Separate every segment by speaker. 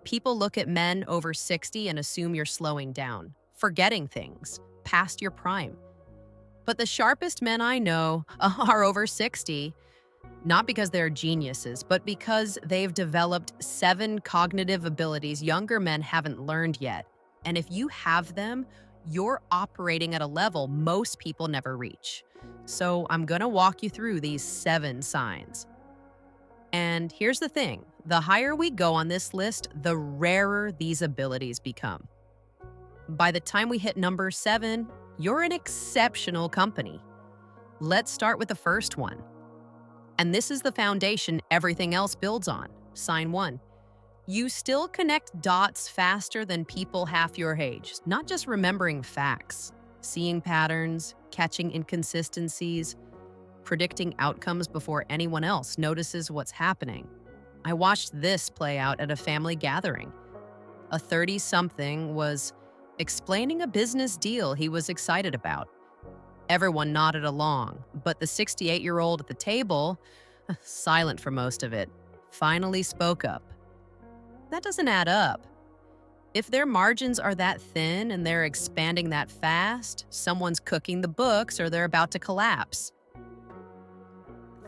Speaker 1: People look at men over 60 and assume you're slowing down, forgetting things, past your prime. But the sharpest men I know are over 60, not because they're geniuses, but because they've developed 7 cognitive abilities younger men haven't learned yet. And if you have them, you're operating at a level most people never reach. So I'm going to walk you through these 7 signs. And here's the thing, the higher we go on this list, the rarer these abilities become. By the time we hit number 7, you're in exceptional company. Let's start with the first one. And this is the foundation everything else builds on. Sign 1. You still connect dots faster than people half your age, not just remembering facts, seeing patterns, catching inconsistencies, predicting outcomes before anyone else notices what's happening. I watched this play out at a family gathering. A 30-something was explaining a business deal he was excited about. Everyone nodded along, but the 68-year-old at the table, silent for most of it, finally spoke up. That doesn't add up. If their margins are that thin and they're expanding that fast, someone's cooking the books or they're about to collapse.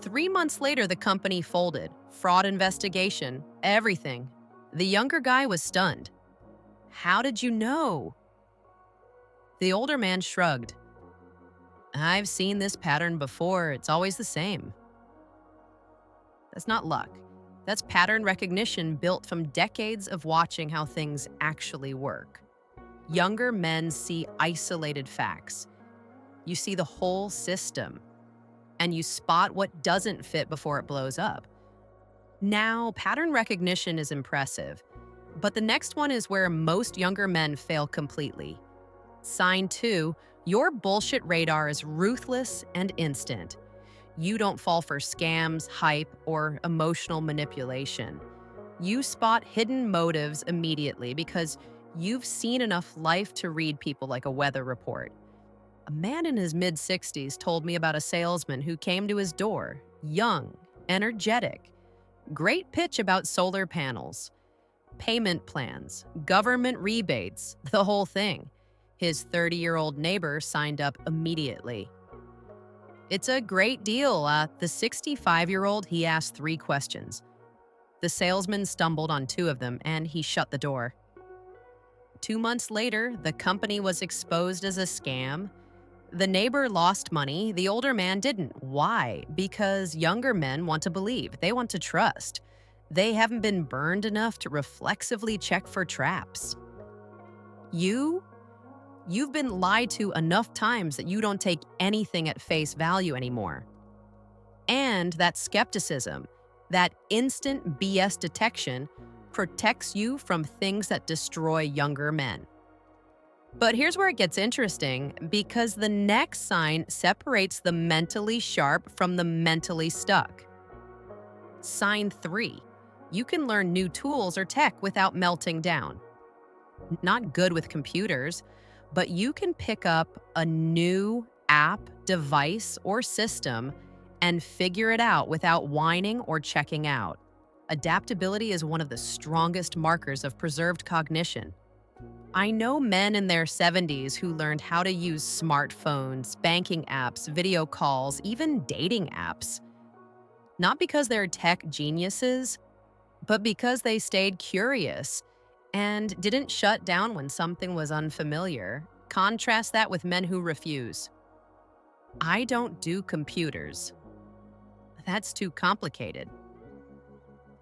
Speaker 1: 3 months later, the company folded. Fraud investigation, everything. The younger guy was stunned. How did you know? The older man shrugged. I've seen this pattern before. It's always the same. That's not luck. That's pattern recognition built from decades of watching how things actually work. Younger men see isolated facts. You see the whole system, and you spot what doesn't fit before it blows up. Now, pattern recognition is impressive, but the next one is where most younger men fail completely. Sign 2, your bullshit radar is ruthless and instant. You don't fall for scams, hype, or emotional manipulation. You spot hidden motives immediately because you've seen enough life to read people like a weather report. A man in his mid-60s told me about a salesman who came to his door, young, energetic, great pitch about solar panels, payment plans, government rebates, the whole thing. His 30-year-old neighbor signed up immediately. It's a great deal. The 65-year-old, he asked 3 questions. The salesman stumbled on 2 of them, and he shut the door. 2 months later, the company was exposed as a scam. The neighbor lost money. The older man didn't. Why? Because younger men want to believe. They want to trust. They haven't been burned enough to reflexively check for traps. You've been lied to enough times that you don't take anything at face value anymore. And that skepticism, that instant BS detection, protects you from things that destroy younger men. But here's where it gets interesting, because the next sign separates the mentally sharp from the mentally stuck. Sign 3, you can learn new tools or tech without melting down. Not good with computers, but you can pick up a new app, device, or system and figure it out without whining or checking out. Adaptability is one of the strongest markers of preserved cognition. I know men in their 70s who learned how to use smartphones, banking apps, video calls, even dating apps. Not because they're tech geniuses, but because they stayed curious and didn't shut down when something was unfamiliar. Contrast that with men who refuse. I don't do computers. That's too complicated.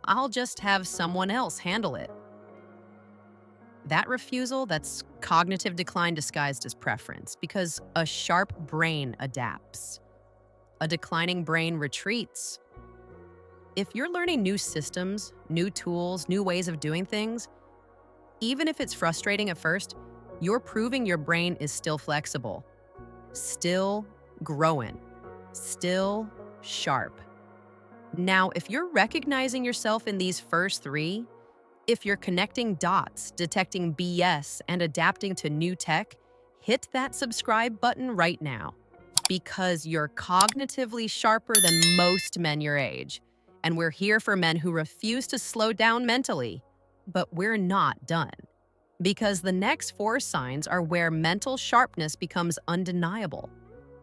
Speaker 1: I'll just have someone else handle it. That refusal, that's cognitive decline disguised as preference, because a sharp brain adapts. A declining brain retreats. If you're learning new systems, new tools, new ways of doing things, even if it's frustrating at first, you're proving your brain is still flexible, still growing, still sharp. Now, if you're recognizing yourself in these first 3, if you're connecting dots, detecting BS, and adapting to new tech, hit that subscribe button right now, because you're cognitively sharper than most men your age. And we're here for men who refuse to slow down mentally. But we're not done. Because the next four signs are where mental sharpness becomes undeniable.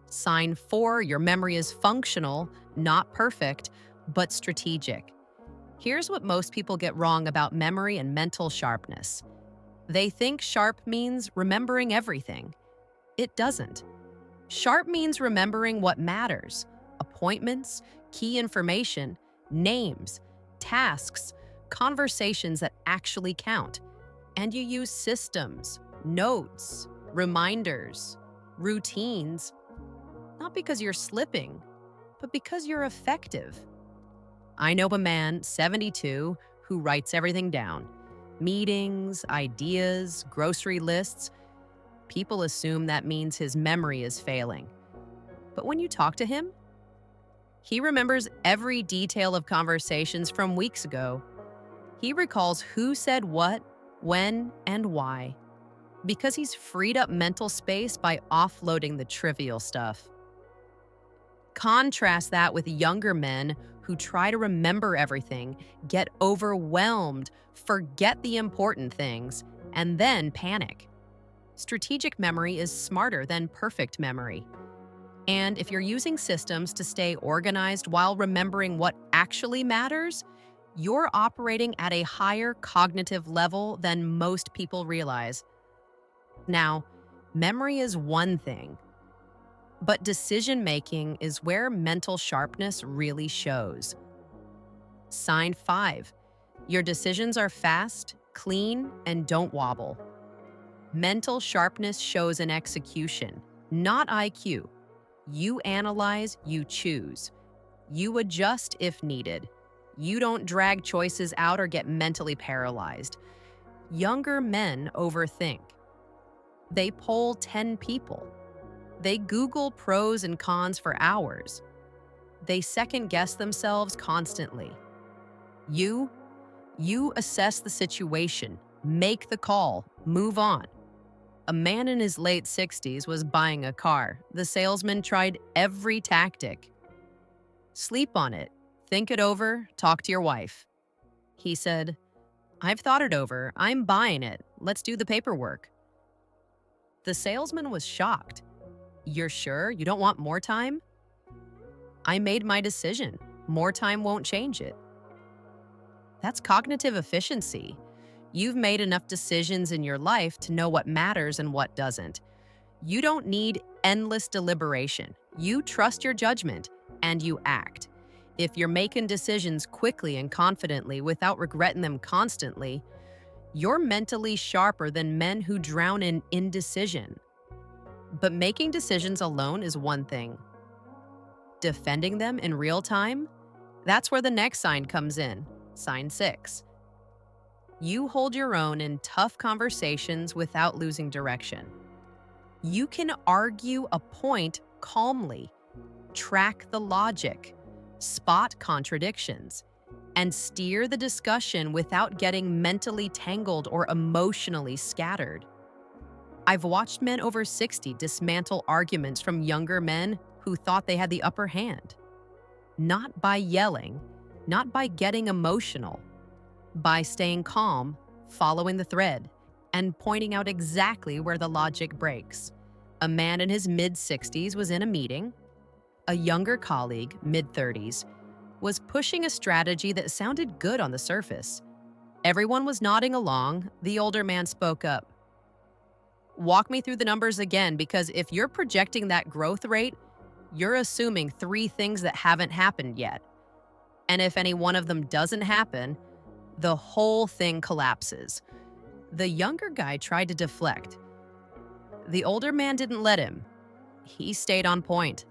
Speaker 1: Sign 4, your memory is functional, not perfect, but strategic. Here's what most people get wrong about memory and mental sharpness. They think sharp means remembering everything. It doesn't. Sharp means remembering what matters: appointments, key information, names, tasks, conversations that actually count. And you use systems, notes, reminders, routines, not because you're slipping, but because you're effective. I know a man, 72, who writes everything down: meetings, ideas, grocery lists. People assume that means his memory is failing. But when you talk to him, he remembers every detail of conversations from weeks ago. He recalls who said what, when, and why, because he's freed up mental space by offloading the trivial stuff. Contrast that with younger men who try to remember everything, get overwhelmed, forget the important things, and then panic. Strategic memory is smarter than perfect memory. And if you're using systems to stay organized while remembering what actually matters, you're operating at a higher cognitive level than most people realize. Now, memory is one thing, but decision-making is where mental sharpness really shows. Sign 5. Your decisions are fast, clean, and don't wobble. Mental sharpness shows in execution, not IQ. You analyze, you choose. You adjust if needed. You don't drag choices out or get mentally paralyzed. Younger men overthink. They poll 10 people. They Google pros and cons for hours. They second-guess themselves constantly. You assess the situation, make the call, move on. A man in his late 60s was buying a car. The salesman tried every tactic. Sleep on it, think it over, talk to your wife. He said, "I've thought it over, I'm buying it, let's do the paperwork." The salesman was shocked. "You're sure you don't want more time?" "I made my decision. More time won't change it." That's cognitive efficiency. You've made enough decisions in your life to know what matters and what doesn't. You don't need endless deliberation. You trust your judgment and you act. If you're making decisions quickly and confidently without regretting them constantly, you're mentally sharper than men who drown in indecision. But making decisions alone is one thing. Defending them in real time? That's where the next sign comes in, sign 6. You hold your own in tough conversations without losing direction. You can argue a point calmly, track the logic, spot contradictions, and steer the discussion without getting mentally tangled or emotionally scattered. I've watched men over 60 dismantle arguments from younger men who thought they had the upper hand. Not by yelling, not by getting emotional, by staying calm, following the thread, and pointing out exactly where the logic breaks. A man in his mid-60s was in a meeting. A younger colleague, mid-30s, was pushing a strategy that sounded good on the surface. Everyone was nodding along. The older man spoke up. "Walk me through the numbers again, because if you're projecting that growth rate, you're assuming 3 things that haven't happened yet. And if any one of them doesn't happen, the whole thing collapses." The younger guy tried to deflect. The older man didn't let him. He stayed on point,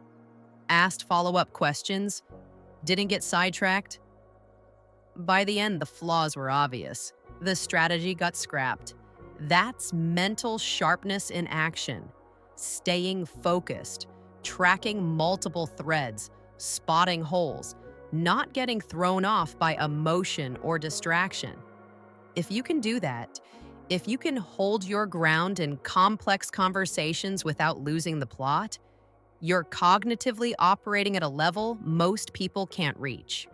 Speaker 1: asked follow-up questions, didn't get sidetracked. By the end, the flaws were obvious. The strategy got scrapped. That's mental sharpness in action. Staying focused, tracking multiple threads, spotting holes, not getting thrown off by emotion or distraction. If you can do that, if you can hold your ground in complex conversations without losing the plot, you're cognitively operating at a level most people can't reach.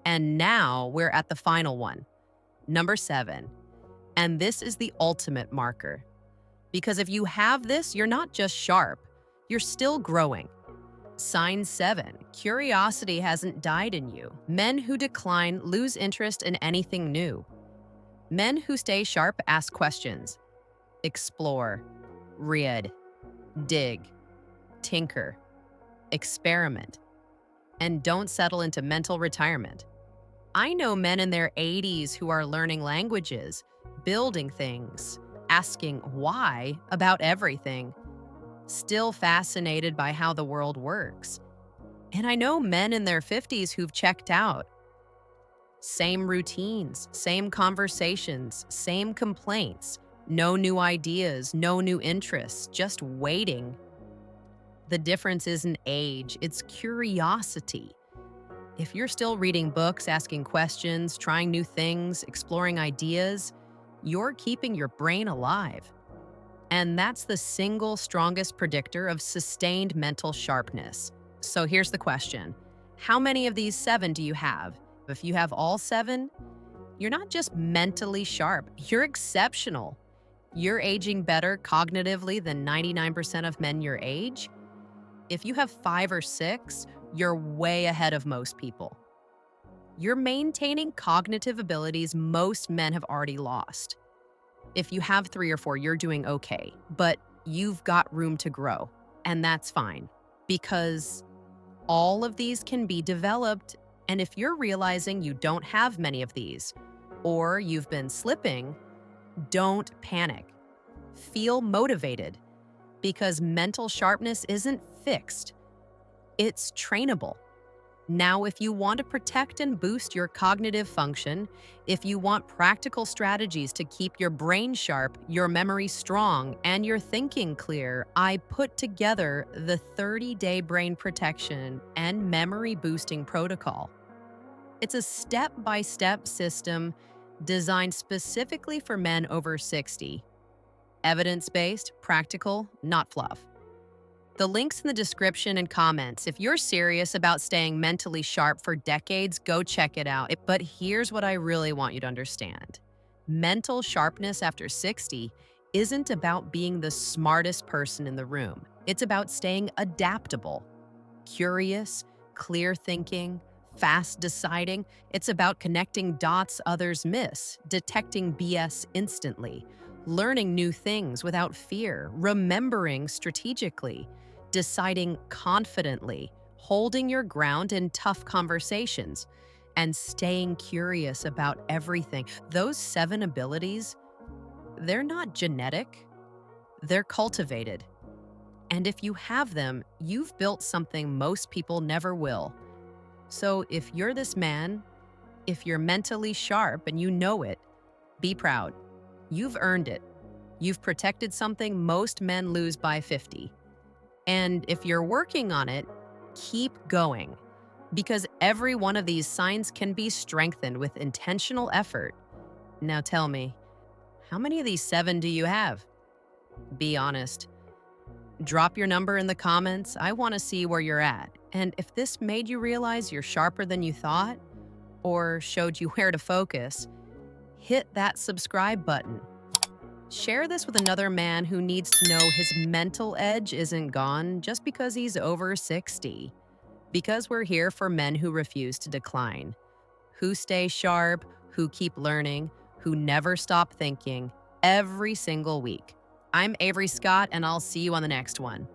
Speaker 1: And now we're at the final one. Number 7, and this is the ultimate marker. Because if you have this, you're not just sharp, you're still growing. Sign 7, curiosity hasn't died in you. Men who decline lose interest in anything new. Men who stay sharp ask questions, explore, read, dig, tinker, experiment, and don't settle into mental retirement. I know men in their 80s who are learning languages, building things, asking why about everything, still fascinated by how the world works. And I know men in their 50s who've checked out. Same routines, same conversations, same complaints, no new ideas, no new interests, just waiting. The difference isn't age, it's curiosity. If you're still reading books, asking questions, trying new things, exploring ideas, you're keeping your brain alive. And that's the single strongest predictor of sustained mental sharpness. So here's the question. How many of these 7 do you have? If you have all 7, you're not just mentally sharp, you're exceptional. You're aging better cognitively than 99% of men your age. If you have 5 or 6, you're way ahead of most people. You're maintaining cognitive abilities most men have already lost. If you have 3 or 4, you're doing okay, but you've got room to grow, and that's fine because all of these can be developed. And if you're realizing you don't have many of these or you've been slipping, don't panic. Feel motivated because mental sharpness isn't fixed. It's trainable. Now, if you want to protect and boost your cognitive function, if you want practical strategies to keep your brain sharp, your memory strong, and your thinking clear, I put together the 30-day brain protection and memory boosting protocol. It's a step-by-step system designed specifically for men over 60. Evidence-based, practical, not fluff. The link's in the description and comments. If you're serious about staying mentally sharp for decades, go check it out. But here's what I really want you to understand. Mental sharpness after 60 isn't about being the smartest person in the room. It's about staying adaptable, curious, clear thinking, fast deciding. It's about connecting dots others miss, detecting BS instantly, learning new things without fear, remembering strategically, deciding confidently, holding your ground in tough conversations, and staying curious about everything. Those 7 abilities, they're not genetic, they're cultivated. And if you have them, you've built something most people never will. So if you're this man, if you're mentally sharp and you know it, be proud. You've earned it. You've protected something most men lose by 50. And if you're working on it, keep going. Because every one of these signs can be strengthened with intentional effort. Now tell me, how many of these 7 do you have? Be honest. Drop your number in the comments. I want to see where you're at. And if this made you realize you're sharper than you thought, or showed you where to focus, hit that subscribe button. Share this with another man who needs to know his mental edge isn't gone just because he's over 60. Because we're here for men who refuse to decline, who stay sharp, who keep learning, who never stop thinking every single week. I'm Avery Scott, and I'll see you on the next one.